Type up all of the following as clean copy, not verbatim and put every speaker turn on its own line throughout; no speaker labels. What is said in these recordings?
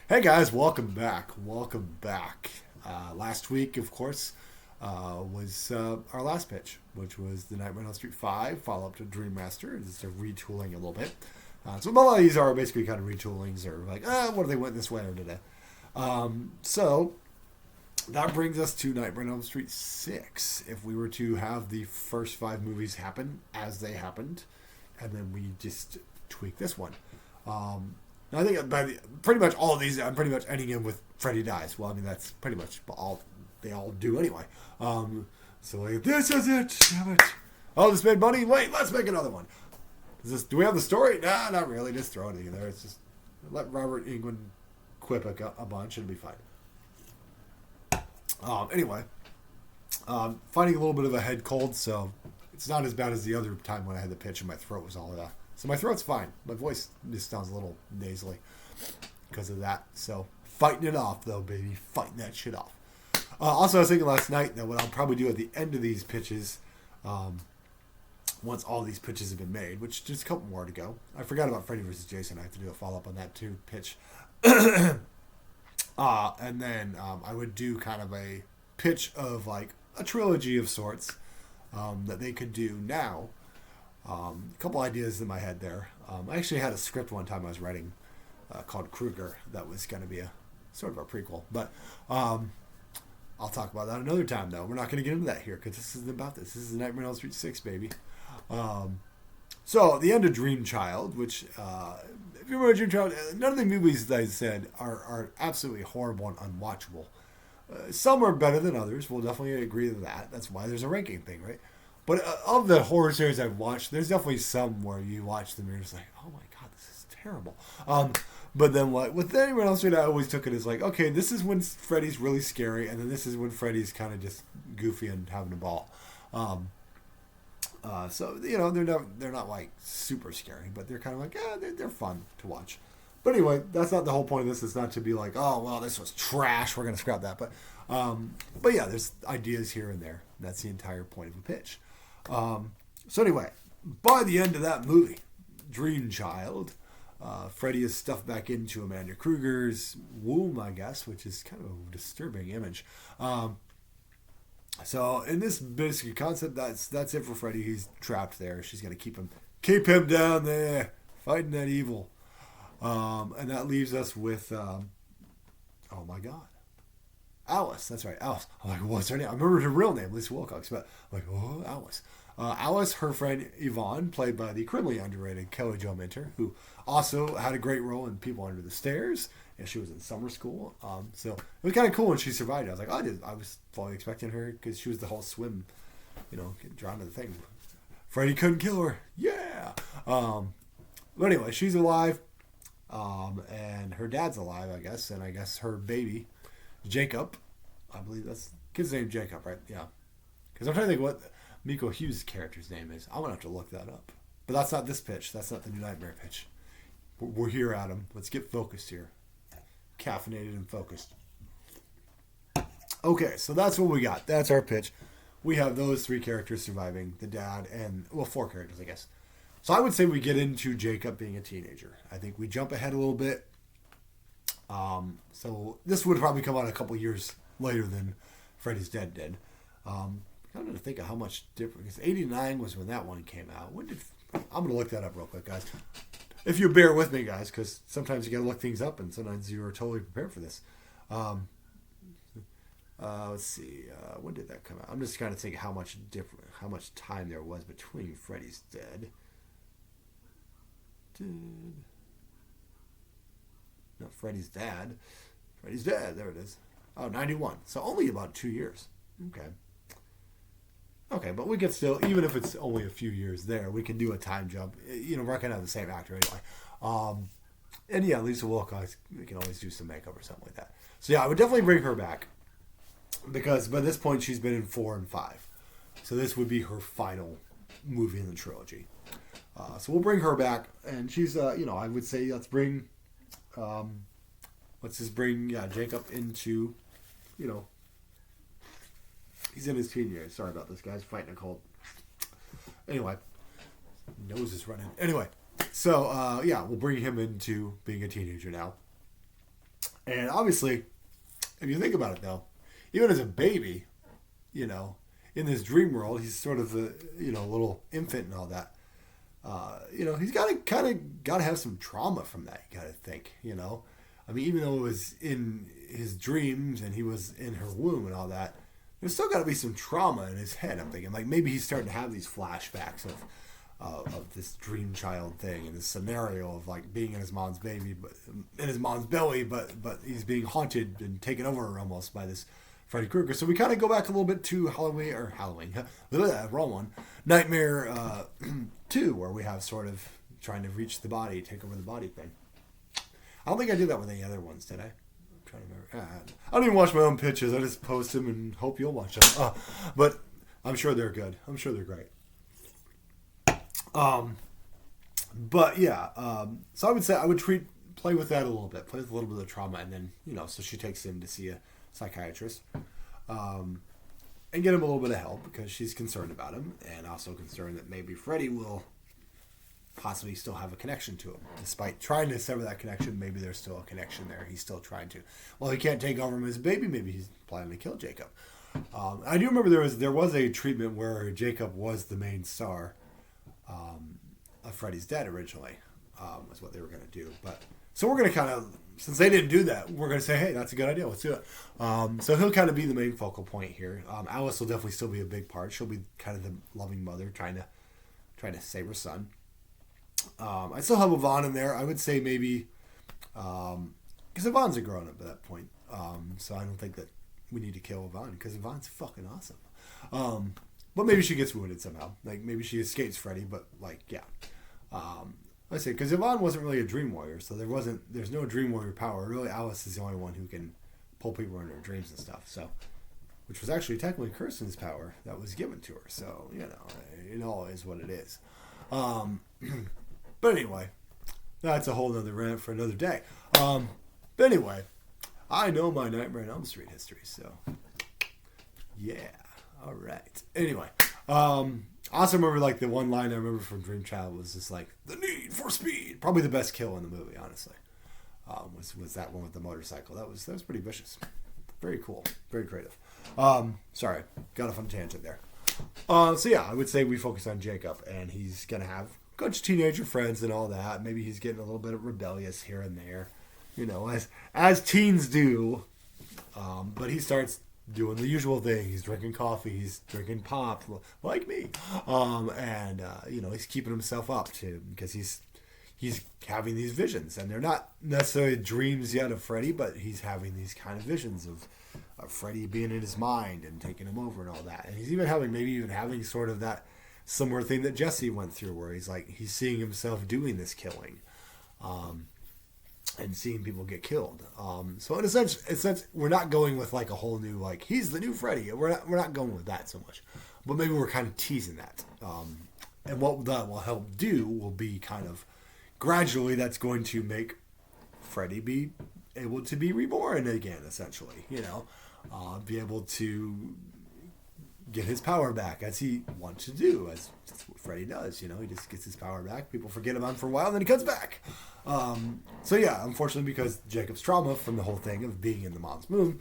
Hey guys, welcome back. Welcome back. Last week, of course, was our last pitch, which was the Nightmare on Elm Street 5 follow up to Dream Master. It's a retooling a little bit. So a lot of these are basically kind of retoolings or like, what if they went this way or today? So that brings us to Nightmare on Elm Street 6. If we were to have the first five movies happen as they happened, and then we just tweak this one. I think pretty much all of these, I'm pretty much ending in with Freddy dies. Well, I mean, that's pretty much all they all do anyway. So like, this is it. Damn it. Oh, this made money. Wait, let's make another one. Do we have the story? Nah, not really. Just throw it in there. It's just let Robert England quip a bunch and it'll be fine. Anyway, finding a little bit of a head cold, so it's not as bad as the other time when I had the pitch and my throat was all that. So my throat's fine. My voice just sounds a little nasally because of that. So fighting it off, though, baby. Fighting that shit off. Also, I was thinking last night that what I'll probably do at the end of these pitches, once all these pitches have been made, which just a couple more to go. I forgot about Freddy vs. Jason. I have to do a follow-up on that, too, pitch. And then I would do kind of a pitch of, like, a trilogy of sorts that they could do now. A couple ideas in my head there. I actually had a script one time I was writing called Krueger that was going to be a sort of a prequel. But I'll talk about that another time, though. We're not going to get into that here because this isn't about this. This is Nightmare on Elm Street 6, baby. So, the end of Dream Child, which, if you remember Dream Child, none of the movies that I said are absolutely horrible and unwatchable. Some are better than others. We'll definitely agree to that. That's why there's a ranking thing, right? But of the horror series I've watched, there's definitely some where you watch them and you're just like, oh my god, this is terrible. But then with Nightmare on Elm Street, I always took it as like, okay, this is when Freddy's really scary, and then this is when Freddy's kind of just goofy and having a ball. So you know, they're not like super scary, but they're kind of like, they're fun to watch. But anyway, that's not the whole point of this. It's not to be like, oh well, this was trash. We're gonna scrap that. But yeah, there's ideas here and there. That's the entire point of a pitch. So anyway, by the end of that movie, Dream Child, Freddy is stuffed back into Amanda Kruger's womb, I guess, which is kind of a disturbing image. So in this basic concept, that's it for Freddy. He's trapped there. She's gonna keep him down there, fighting that evil. And that leaves us with, oh my god, Alice. That's right, Alice. I'm like, what's her name? I remember her real name, Lisa Wilcox, but I'm like, oh, Alice. Alice, her friend Yvonne, played by the criminally underrated Kelly Jo Minter, who also had a great role in People Under the Stairs, and she was in summer school. So it was kind of cool when she survived. I was like, I was fully expecting her because she was the whole swim, get drawn to the thing. Freddy couldn't kill her. Yeah. But anyway, she's alive, and her dad's alive, I guess, and I guess her baby, Jacob, I believe that's kid's name, Jacob, right? Yeah. Because I'm trying to think what Miko Hughes' character's name is. I'm gonna have to look that up. But that's not this pitch. That's not the new Nightmare pitch. We're here, Adam. Let's get focused here. Caffeinated and focused. Okay, so that's what we got. That's our pitch. We have those three characters surviving, the dad and, well, four characters, I guess. So I would say we get into Jacob being a teenager. I think we jump ahead a little bit. So this would probably come out a couple years later than Freddy's Dead did. I'm trying to think of how much different, because 89 was when that one came out. I'm going to look that up real quick, guys. If you bear with me, guys, because sometimes you got to look things up, and sometimes you are totally prepared for this. Let's see. When did that come out? I'm just kind of thinking how much time there was between Freddy's Dead. Not Freddy's Dad. Freddy's Dad. There it is. Oh, 91. So only about 2 years. Okay, but we can still, even if it's only a few years there, we can do a time jump. We're going to have the same actor anyway. And yeah, Lisa Wilcox, we can always do some makeup or something like that. So yeah, I would definitely bring her back. Because by this point, she's been in 4 and 5. So this would be her final movie in the trilogy. So we'll bring her back. And she's, I would say let's just bring Jacob into, he's in his teen years. Sorry about this, guys. Fighting a cold. Anyway, nose is running. Anyway, so we'll bring him into being a teenager now. And obviously, if you think about it though, even as a baby, you know, in this dream world, he's sort of a, you know, little infant and all that. You know, he's got to kind of got to have some trauma from that. You got to think, you know, I mean, even though it was in his dreams and he was in her womb and all that, there's still got to be some trauma in his head. I'm thinking, like maybe he's starting to have these flashbacks of this dream child thing and this scenario of like being in his mom's baby, but in his mom's belly, but he's being haunted and taken over almost by this Freddy Krueger. So we kind of go back a little bit to Halloween, wrong one, Nightmare 2, where we have sort of trying to reach the body, take over the body thing. I don't think I did that with any other ones, did I? I'm trying to remember. I don't even watch my own pitches. I just post them and hope you'll watch them. But I'm sure they're good. I'm sure they're great. But yeah, so I would say I would play with that a little bit, play with a little bit of trauma, and then, you know, so she takes him to see a psychiatrist, and get him a little bit of help because she's concerned about him, and also concerned that maybe Freddy will possibly still have a connection to him. Despite trying to sever that connection, maybe there's still a connection there. He's still trying to. Well, he can't take over him as a baby. Maybe he's planning to kill Jacob. I do remember there was a treatment where Jacob was the main star of Freddy's Dead originally, was what they were going to do. But so we're going to kind of, since they didn't do that, we're going to say, hey, that's a good idea. Let's do it. So he'll kind of be the main focal point here. Alice will definitely still be a big part. She'll be kind of the loving mother trying to save her son. I still have Yvonne in there. I would say maybe because Yvonne's a grown up at that point. So I don't think that we need to kill Yvonne because Yvonne's fucking awesome. But maybe she gets wounded somehow. Like maybe she escapes Freddy, but like yeah. I say because Yvonne wasn't really a dream warrior, so there's no dream warrior power. Really, Alice is the only one who can pull people into her dreams and stuff. So, which was actually technically Kirsten's power that was given to her. So you know, it all is what it is. But anyway, that's a whole other rant for another day. But anyway, I know my Nightmare on Elm Street history, so yeah. All right. Anyway, I also remember like the one line I remember from Dream Child was just like the need for speed. Probably the best kill in the movie, honestly. Was that one with the motorcycle? That was pretty vicious. Very cool. Very creative. Sorry, got off on a tangent there. So yeah, I would say we focus on Jacob, and he's gonna have good teenager friends and all that. Maybe he's getting a little bit of rebellious here and there, you know, as teens do. But he starts doing the usual thing. He's drinking coffee. He's drinking pop, like me. And you know, he's keeping himself up too because he's having these visions, and they're not necessarily dreams yet of Freddy, but he's having these kind of visions of Freddy being in his mind and taking him over and all that. And he's even having sort of that similar thing that Jesse went through, where he's seeing himself doing this killing, and seeing people get killed. So in a sense, we're not going with like a whole new like he's the new Freddy. We're not going with that so much, but maybe we're kind of teasing that. And what that will help do will be kind of gradually that's going to make Freddy be able to be reborn again, essentially. You know, be able to get his power back as he wants to do, as that's what Freddy does. You know, he just gets his power back. People forget about him for a while, and then he comes back. So yeah, unfortunately, because Jacob's trauma from the whole thing of being in the mom's womb,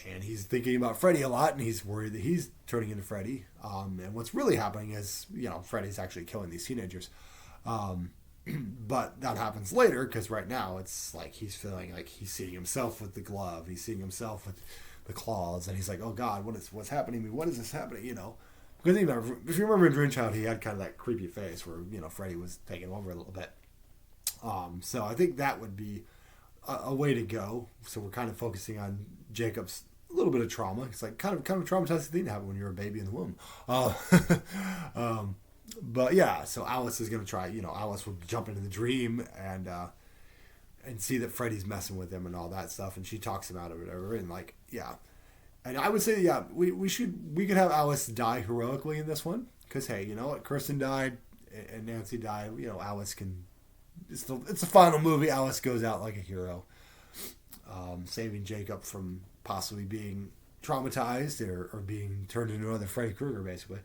and he's thinking about Freddy a lot, and he's worried that he's turning into Freddy. And what's really happening is, you know, Freddy's actually killing these teenagers. But that happens later, because right now it's like he's feeling like he's seeing himself with the glove, he's seeing himself with the claws, and he's like, oh God, what's happening to me? What is this happening? You know, because you know, if you remember in Dream Child, he had kind of that creepy face where, you know, Freddy was taking over a little bit. So I think that would be a way to go. So we're kind of focusing on Jacob's a little bit of trauma. It's like kind of a traumatizing thing to happen when you're a baby in the womb. But yeah, so Alice is going to try, you know, Alice will jump into the dream and see that Freddy's messing with him and all that stuff, and she talks about it or whatever, and like, yeah. And I would say, yeah, we could have Alice die heroically in this one, because hey, you know what, Kirsten died and Nancy died, you know, Alice can, it's the final movie, Alice goes out like a hero, saving Jacob from possibly being traumatized or being turned into another Freddy Krueger, basically.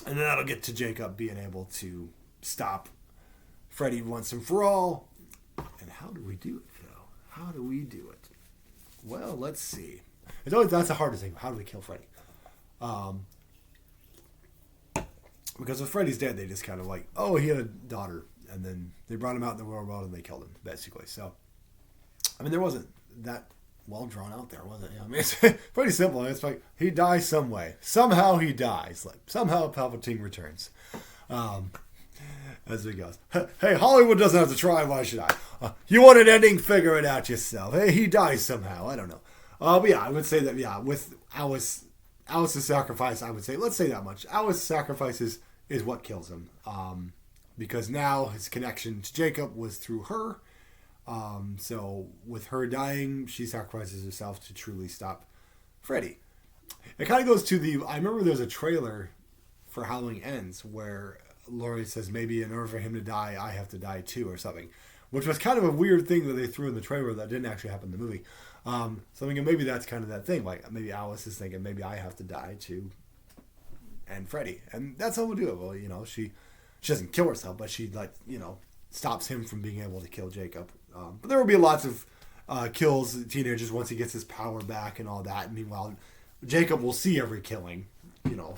And then that'll get to Jacob being able to stop Freddy once and for all. And how do we do it, though? how do we do it? Well, let's see. It's always that's the hardest thing. How do we kill Freddy? Because with Freddy's Dead, they just kind of like, oh, he had a daughter, and then they brought him out in the real world and they killed him, basically. So, I mean, there wasn't that well drawn out there, was it? I mean, it's pretty simple. It's like he dies some way. Somehow he dies. Like somehow Palpatine returns. As it goes. Hey, Hollywood doesn't have to try. Why should I? You want an ending? Figure it out yourself. Hey, he dies somehow. I don't know. But yeah, I would say that, yeah, with Alice's sacrifice, I would say, let's say that much. Alice's sacrifices is what kills him. Because now his connection to Jacob was through her. So with her dying, she sacrifices herself to truly stop Freddy. It kind of goes to I remember there's a trailer for Halloween Ends where Laurie says, maybe in order for him to die, I have to die too, or something. Which was kind of a weird thing that they threw in the trailer that didn't actually happen in the movie. So I'm thinking maybe that's kind of that thing. Like maybe Alice is thinking maybe I have to die to end Freddy. And that's how we'll do it. Well, you know, she doesn't kill herself, but she, like, you know, stops him from being able to kill Jacob. But there will be lots of kills, teenagers, once he gets his power back and all that. And meanwhile, Jacob will see every killing, you know,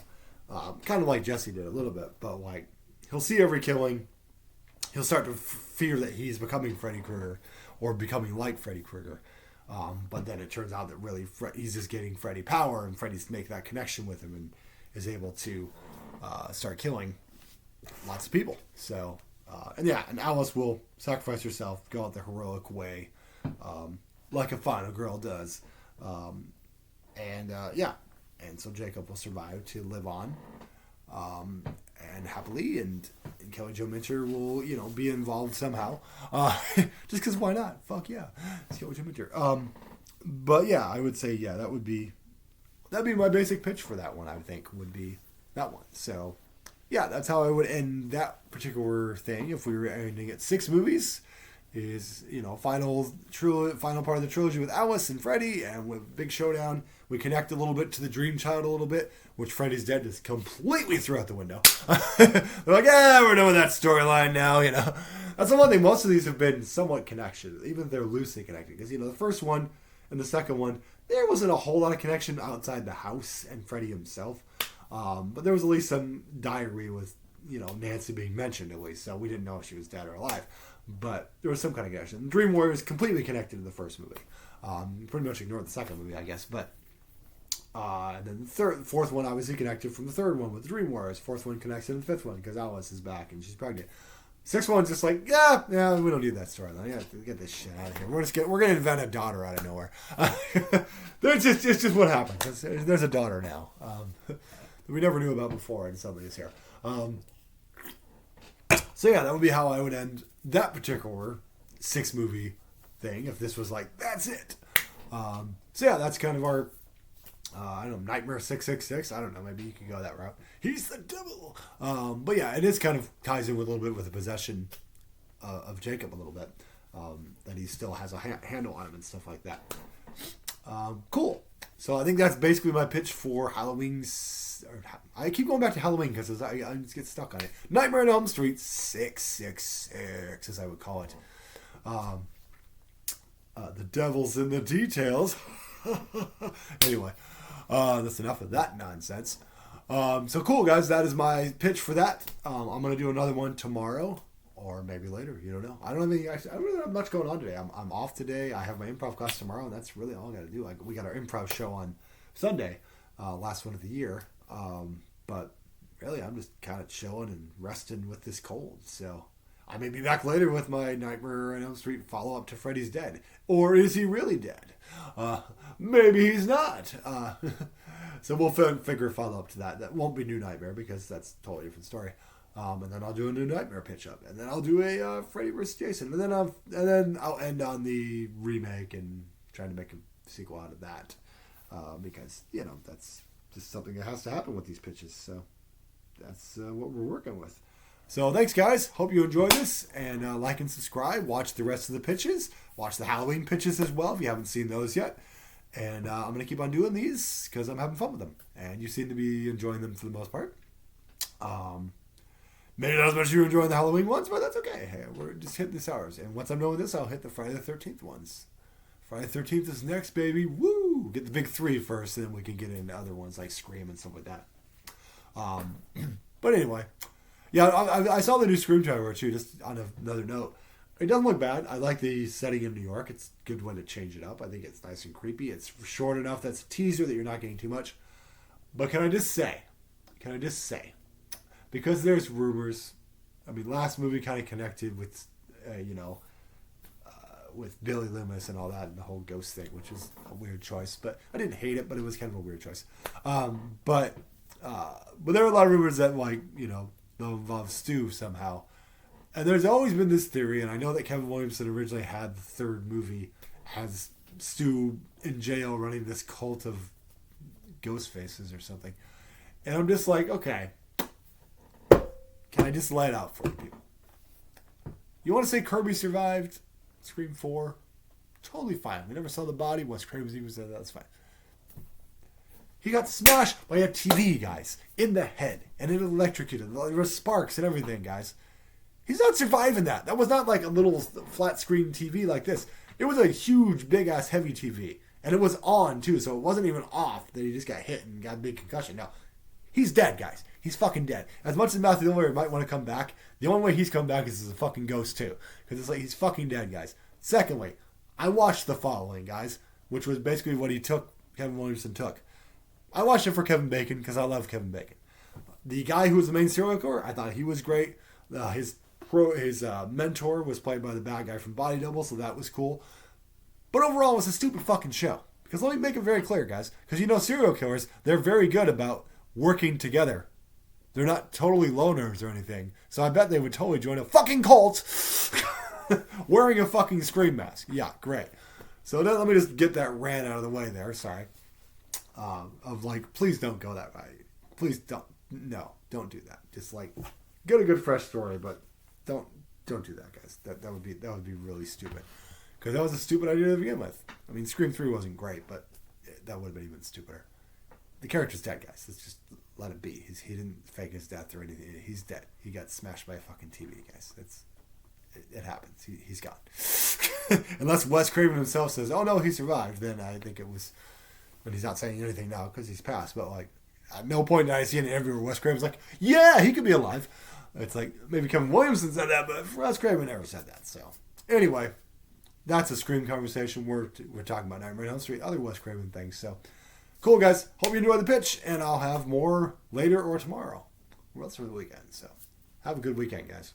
kind of like Jesse did a little bit. But, like, he'll see every killing. He'll start to fear that he's becoming Freddy Krueger or becoming like Freddy Krueger. But then it turns out that really he's just getting Freddy power, and Freddy's make that connection with him and is able to start killing lots of people. So, and Alice will sacrifice herself, go out the heroic way, like a final girl does. And so Jacob will survive to live on. And happily, and Kelly Jo Minter will, you know, be involved somehow. Just because why not? Fuck yeah. It's Kelly Jo Minter. But yeah, I would say, yeah, that'd be my basic pitch for that one, I think, would be that one. So, yeah, that's how I would end that particular thing if we were ending at 6 movies. Is, you know, final part of the trilogy with Alice and Freddy, and with big showdown. We connect a little bit to the Dream Child a little bit, which Freddy's Dead is completely threw out the window. They're like, yeah, we're done with that storyline now, you know. That's the one thing. Most of these have been somewhat connected, even if they're loosely connected. Because, you know, the first one and the second one, there wasn't a whole lot of connection outside the house and Freddy himself. But there was at least some diary with, you know, Nancy being mentioned, at least. So we didn't know if she was dead or alive. But there was some kind of connection. Dream Warrior is completely connected to the first movie. Pretty much ignored the second movie, I guess. But and then the fourth one obviously connected from the third one with Dream Warriors. Fourth one connects to the fifth one because Alice is back and she's pregnant. Sixth one's just like, yeah, we don't need that storyline. Yeah, get this shit out of here. We're gonna invent a daughter out of nowhere. It's just what happens. There's a daughter now that we never knew about before, and somebody's here. So yeah, that would be how I would end that particular 6 movie thing. If this was like, that's it. So yeah, that's kind of our, I don't know, Nightmare 666. I don't know. Maybe you could go that route. He's the devil. But yeah, it is kind of ties in with a little bit with the possession of Jacob a little bit. That he still has a handle on him and stuff like that. Cool. So I think that's basically my pitch for Halloween's. I keep going back to Halloween because I just get stuck on it. Nightmare on Elm Street 666, as I would call it. The devil's in the details. Anyway, that's enough of that nonsense. So cool, guys. That is my pitch for that. I'm going to do another one tomorrow. Or maybe later, you don't know. I don't really have much going on today. I'm off today. I have my improv class tomorrow, and that's really all I got to do. We got our improv show on Sunday, last one of the year. But really, I'm just kind of chilling and resting with this cold. So I may be back later with my Nightmare on Elm Street follow-up to Freddy's Dead. Or is he really dead? Maybe he's not. So we'll figure a follow-up to that. That won't be New Nightmare because that's a totally different story. And then I'll do a New Nightmare pitch up, and then I'll do a Freddy vs. Jason, and then I'll end on the remake and trying to make a sequel out of that, because you know that's just something that has to happen with these pitches. So that's what we're working with. So thanks, guys. Hope you enjoyed this, and like and subscribe. Watch the rest of the pitches. Watch the Halloween pitches as well if you haven't seen those yet. And I'm going to keep on doing these because I'm having fun with them, and you seem to be enjoying them for the most part. Maybe not as much as you're enjoying the Halloween ones, but that's okay. Hey, we're just hitting this hours. And once I'm done with this, I'll hit the Friday the 13th ones. Friday the 13th is next, baby. Woo! Get the big 3 first, and then we can get into other ones like Scream and stuff like that. But anyway, yeah, I saw the new Scream trailer too, just on another note. It doesn't look bad. I like the setting in New York. It's a good way to change it up. I think it's nice and creepy. It's short enough that's a teaser that you're not getting too much. But can I just say, because there's rumors, I mean, last movie kind of connected with, with Billy Loomis and all that and the whole ghost thing, which is a weird choice. But I didn't hate it, but it was kind of a weird choice. But there are a lot of rumors that, like, they'll involve Stu somehow. And there's always been this theory, and I know that Kevin Williamson originally had the third movie has Stu in jail running this cult of ghost faces or something. And I'm just like, okay, can I just lay it out for you people? You want to say Kirby survived Scream 4? Totally fine. We never saw the body. Wes Craven's even said that's fine. He got smashed by a TV, guys, in the head, and it electrocuted. There were sparks and everything, guys. He's not surviving that. That was not like a little flat screen TV like this. It was a huge, big-ass, heavy TV. And it was on, too, so it wasn't even off that he just got hit and got a big concussion. No, he's dead, guys. He's fucking dead. As much as Matthew Lillard might want to come back, the only way he's come back is as a fucking ghost, too. Because it's like he's fucking dead, guys. Secondly, I watched The Following, guys, which was basically what Kevin Williamson took. I watched it for Kevin Bacon because I love Kevin Bacon. The guy who was the main serial killer, I thought he was great. His mentor was played by the bad guy from Body Double, so that was cool. But overall, it was a stupid fucking show. Because let me make it very clear, guys. Because serial killers, they're very good about working together. They're not totally loners or anything. So I bet they would totally join a fucking cult wearing a fucking Scream mask. Yeah, great. So let me just get that rant out of the way there. Sorry. Of like, please don't go that way. Please don't. No, don't do that. Just like, get a good fresh story, but don't do that, guys. That would be really stupid. Because that was a stupid idea to begin with. I mean, Scream 3 wasn't great, but that would have been even stupider. The character's dead, guys. Let's just let it be. He didn't fake his death or anything. He's dead. He got smashed by a fucking TV, guys. It happens. He's gone. Unless Wes Craven himself says, oh no, he survived, then I think it was... But he's not saying anything now because he's passed. But like, at no point did I see an interview where Wes Craven's like, yeah, he could be alive. It's like, maybe Kevin Williamson said that, but Wes Craven never said that. So, anyway... That's a Scream conversation. We're talking about Nightmare on Elm Street, other Wes Craven things. So, cool, guys. Hope you enjoy the pitch, and I'll have more later or tomorrow. Or else for the weekend. So, have a good weekend, guys.